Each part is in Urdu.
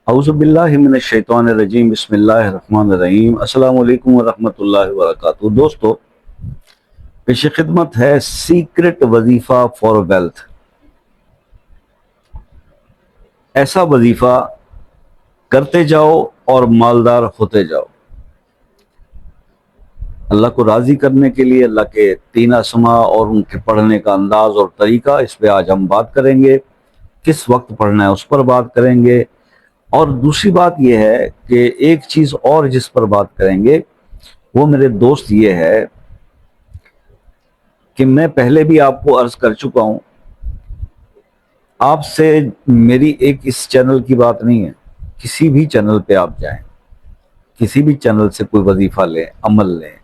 اعوذ باللہ من الشیطان الرجیم، بسم اللہ الرحمن الرحیم۔ السلام علیکم ورحمۃ اللہ وبرکاتہ۔ دوستو، پیش خدمت ہے سیکرٹ وظیفہ فار ویلتھ۔ ایسا وظیفہ کرتے جاؤ اور مالدار ہوتے جاؤ۔ اللہ کو راضی کرنے کے لیے اللہ کے تین اسماء اور ان کے پڑھنے کا انداز اور طریقہ، اس پہ آج ہم بات کریں گے۔ کس وقت پڑھنا ہے اس پر بات کریں گے، اور دوسری بات یہ ہے کہ ایک چیز اور جس پر بات کریں گے وہ میرے دوست یہ ہے کہ میں پہلے بھی آپ کو عرض کر چکا ہوں، آپ سے میری ایک اس چینل کی بات نہیں ہے۔ کسی بھی چینل پہ آپ جائیں، کسی بھی چینل سے کوئی وظیفہ لیں، عمل لیں،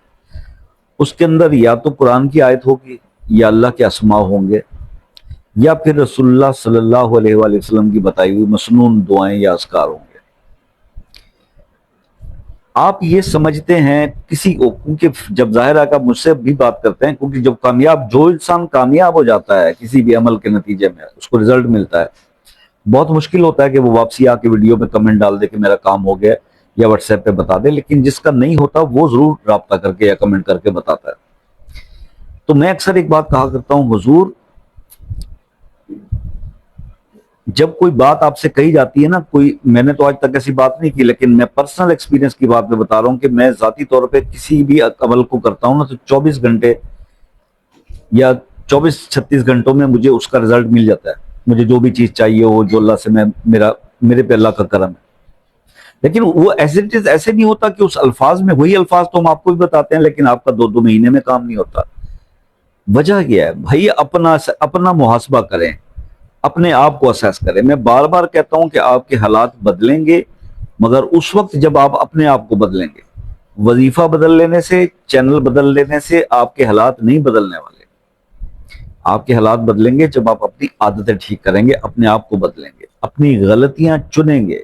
اس کے اندر یا تو قرآن کی آیت ہوگی، یا اللہ کے اسماء ہوں گے، یا پھر رسول اللہ صلی اللہ علیہ وآلہ وسلم کی بتائی ہوئی مسنون دعائیں یا اذکار ہوں گے۔ آپ یہ سمجھتے ہیں کسی کو، کیونکہ جب ظاہر ہے کہ مجھ سے بھی بات کرتے ہیں، کیونکہ جب جو انسان کامیاب ہو جاتا ہے کسی بھی عمل کے نتیجے میں، اس کو رزلٹ ملتا ہے، بہت مشکل ہوتا ہے کہ وہ واپسی آ کے ویڈیو میں کمنٹ ڈال دے کہ میرا کام ہو گیا، یا واٹس ایپ پہ بتا دے، لیکن جس کا نہیں ہوتا وہ ضرور رابطہ کر کے یا کمنٹ کر کے بتاتا ہے۔ تو میں اکثر ایک بات کہا کرتا ہوں، حضور جب کوئی بات آپ سے کہی جاتی ہے نا، میں نے تو آج تک ایسی بات نہیں کی، لیکن میں پرسنل ایکسپیرینس کی بات میں بتا رہا ہوں کہ میں ذاتی طور پہ کسی بھی عمل کو کرتا ہوں نا، تو 24 گھنٹے یا 24-36 گھنٹوں میں مجھے اس کا رزلٹ مل جاتا ہے۔ مجھے جو بھی چیز چاہیے ہو، جو اللہ سے میرے پہ اللہ کا کرم ہے، لیکن وہ ایسے نہیں ہوتا کہ اس الفاظ میں، وہی الفاظ تو ہم آپ کو بھی بتاتے ہیں لیکن آپ کا 2 مہینے میں کام نہیں ہوتا۔ وجہ کیا ہے بھائی؟ اپنا محاسبہ کریں، اپنے آپ کو اسیس کریں۔ میں بار بار کہتا ہوں کہ آپ کے حالات بدلیں گے مگر اس وقت جب آپ اپنے آپ کو بدلیں گے۔ وظیفہ بدل لینے سے، چینل بدل لینے سے آپ کے حالات نہیں بدلنے والے۔ آپ کے حالات بدلیں گے جب آپ اپنی عادتیں ٹھیک کریں گے، اپنے آپ کو بدلیں گے، اپنی غلطیاں چنیں گے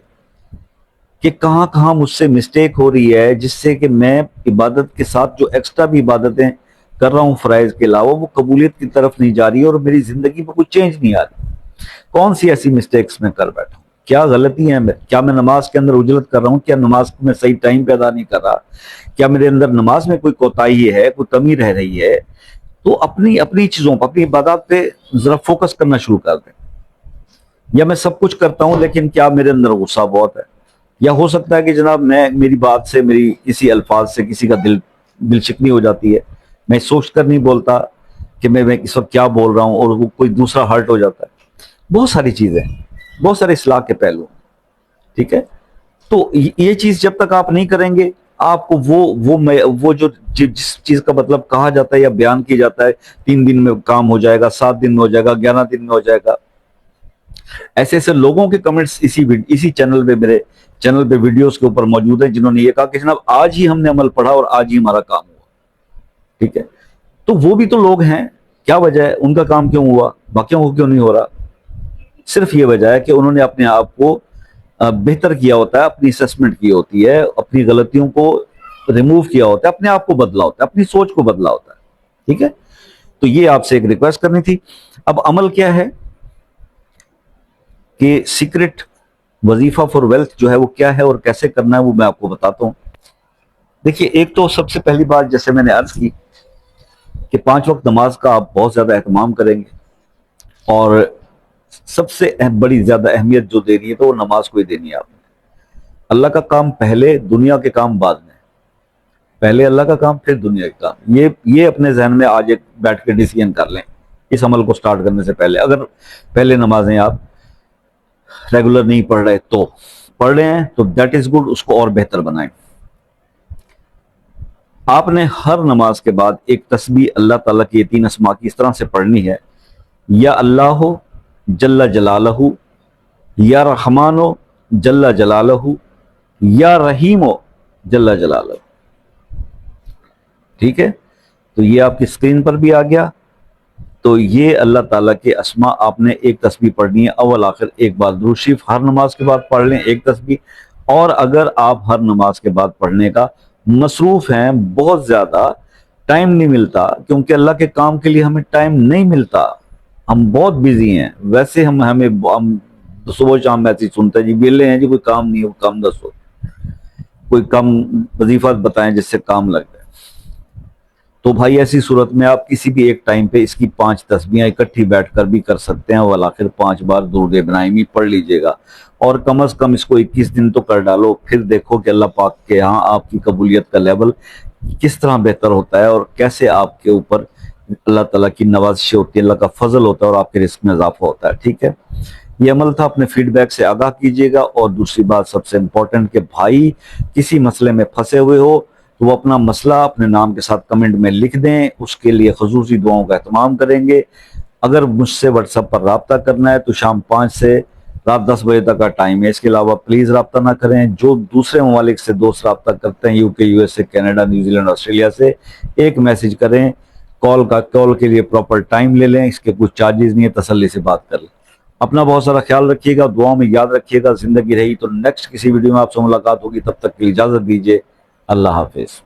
کہ کہاں کہاں مجھ سے مسٹیک ہو رہی ہے، جس سے کہ میں عبادت کے ساتھ جو ایکسٹرا بھی عبادتیں کر رہا ہوں فرائض کے علاوہ، وہ قبولیت کی طرف نہیں جا رہی اور میری زندگی میں کوئی چینج نہیں آ رہی۔ کون سی ایسی مسٹیکس میں کر بیٹھا ہوں؟ کیا غلطی ہیں؟ کیا میں نماز کے اندر عجلت کر رہا ہوں؟ کیا نماز میں صحیح ٹائم پہ ادا نہیں کر رہا؟ کیا میرے اندر نماز میں کوئی کوتاہی ہے، کوئی کمی رہ رہی ہے؟ تو اپنی چیزوں پہ، اپنی عبادات پہ ذرا فوکس کرنا شروع کر دیں۔ یا میں سب کچھ کرتا ہوں لیکن کیا میرے اندر غصہ بہت ہے؟ یا ہو سکتا ہے کہ جناب میری بات سے، میری کسی الفاظ سے کسی کا دل شکنی ہو جاتی ہے، میں سوچ کر نہیں بولتا کہ میں اس وقت کیا بول رہا ہوں، اور وہ کوئی دوسرا ہرٹ ہو جاتا ہے۔ بہت ساری چیزیں، بہت سارے اصلاح کے پہلو، ٹھیک ہے؟ تو یہ چیز جب تک آپ نہیں کریں گے، آپ کو وہ جو جس چیز کا مطلب کہا جاتا ہے یا بیان کیا جاتا ہے 3 دن میں کام ہو جائے گا، 7 دن میں ہو جائے گا، 11 دن میں ہو جائے گا، ایسے لوگوں کے کمنٹس اسی چینل پہ، میرے چینل پہ ویڈیوز کے اوپر موجود ہیں، جنہوں نے یہ کہا کہ جناب آج ہی ہم نے عمل پڑھا اور آج ہی ہمارا کام ہوا، ٹھیک ہے؟ تو وہ بھی تو لوگ ہیں، کیا وجہ ہے ان کا کام کیوں ہوا، باقیوں کو کیوں نہیں ہو رہا؟ صرف یہ وجہ ہے کہ انہوں نے اپنے آپ کو بہتر کیا ہوتا ہے، اپنی اسیسمنٹ کی ہوتی ہے، اپنی غلطیوں کو ریموو کیا ہوتا ہے، اپنے آپ کو بدلا ہوتا ہے، اپنی سوچ کو بدلا ہوتا ہے، ٹھیک ہے؟ تو یہ آپ سے ایک ریکویسٹ کرنی تھی۔ اب عمل کیا ہے کہ سیکرٹ وظیفہ فار ویلتھ جو ہے وہ کیا ہے اور کیسے کرنا ہے، وہ میں آپ کو بتاتا ہوں۔ دیکھیے، ایک تو سب سے پہلی بات، جیسے میں نے عرض کی کہ 5 وقت نماز کا آپ بہت زیادہ اہتمام کریں گے، اور سب سے بڑی زیادہ اہمیت جو دینی ہے تو وہ نماز کو ہی دینی ہے آپ نے۔ اللہ کا کام پہلے، دنیا کے کام بعد میں۔ پہلے اللہ کا کام، پھر دنیا کے کام۔ یہ اپنے ذہن میں آج ایک بیٹھ کے ڈیسیژن کر لیں اس عمل کو سٹارٹ کرنے سے پہلے۔ اگر پہلے نمازیں آپ ریگولر نہیں پڑھ رہے، تو پڑھ رہے ہیں تو دیٹ از گڈ، اس کو اور بہتر بنائیں۔ آپ نے ہر نماز کے بعد ایک تسبیح اللہ تعالیٰ کی 3 اسماء کی اس طرح سے پڑھنی ہے: یا اللہ جل جلالہ، یا رحمان جل جلالہ، یا رحیم جل جلالہ، ٹھیک ہے؟ تو یہ آپ کی اسکرین پر بھی آ گیا۔ تو یہ اللہ تعالیٰ کے اسماء آپ نے ایک تسبیح پڑھنی ہے، اول آخر ایک بار درود شریف ہر نماز کے بعد پڑھ لیں، ایک تسبیح۔ اور اگر آپ ہر نماز کے بعد پڑھنے کا مصروف ہیں، بہت زیادہ ٹائم نہیں ملتا، کیونکہ اللہ کے کام کے لیے ہمیں ٹائم نہیں ملتا، ہم بہت بیزی ہیں، ویسے ہم تو صبح شام میسج سنتا ہے جی ویلے ہیں جی کوئی کام نہیں ہے, وہ کام دسو, کوئی کم وظیفہ بتائیں جس سے کام لگ جائے. تو بھائی ایسی صورت میں آپ کسی بھی ایک ٹائم پہ اس کی 5 تسبیحیں اکٹھی بیٹھ کر بھی کر سکتے ہیں, والآخر 5 بار درود ابراہیمی پڑھ لیجئے گا, اور کم از کم اس کو 21 دن تو کر ڈالو. پھر دیکھو کہ اللہ پاک کے ہاں آپ کی قبولیت کا لیول کس طرح بہتر ہوتا ہے, اور کیسے آپ کے اوپر اللہ تعالیٰ کی نوازش ہوتی ہے, اللہ کا فضل ہوتا ہے, اور آپ کے رزق میں اضافہ ہوتا ہے. ٹھیک ہے, یہ عمل تھا, اپنے فیڈ بیک سے آگاہ کیجئے گا. اور دوسری بات سب سے امپورٹنٹ کہ بھائی کسی مسئلے میں پھنسے ہوئے ہو تو وہ اپنا مسئلہ اپنے نام کے ساتھ کمنٹ میں لکھ دیں, اس کے لیے خصوصی دعاؤں کا اہتمام کریں گے. اگر مجھ سے واٹس ایپ پر رابطہ کرنا ہے تو شام 5 سے رات 10 بجے تک کا ٹائم ہے, اس کے علاوہ پلیز رابطہ نہ کریں. جو دوسرے ممالک سے دوست رابطہ کرتے ہیں, UK, USA, Canada, New Zealand, Australia سے, ایک میسج کریں. کال کے لیے پراپر ٹائم لے لیں, اس کے کچھ چارجز نہیں ہے, تسلی سے بات کر لیں. اپنا بہت سارا خیال رکھیے گا, دعاؤں میں یاد رکھیے گا. زندگی رہی تو نیکسٹ کسی ویڈیو میں آپ سے ملاقات ہوگی, تب تک کے لیے اجازت دیجیے. اللہ حافظ.